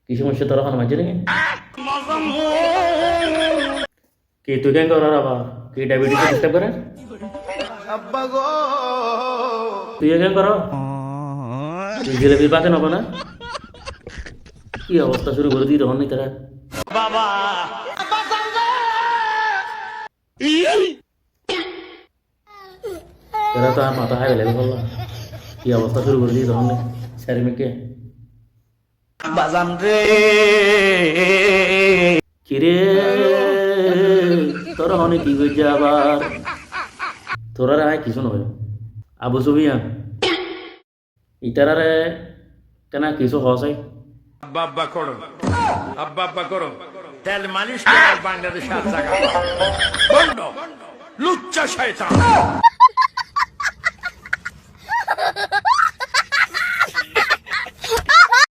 কি সমস্যা তোর এখন মাঝে নাকি কি তুই কেন করার আবার কি ডায়াবেটিস ডিস্টার্ব করে তুই কেন কর তুই জিলেবি পাকে নব না কি অবস্থা শুরু করে দিই তখন তারা বাবা এরা তো আর মাথা হাই লেগে বললাম কি অবস্থা শুরু করে দিই তখন স্যার মেকে বাজান রে কিরে তোরা অনেক কি হয়েছে আবার তোরা আয় কিছু নয় আবু সুবিয়ান ইটারারে কেন কিছু হসাই আব্বা আব্বা করো তেল মালিশ করে বাংলাদেশে আছে বন্ধ লুচ্চা শয়তান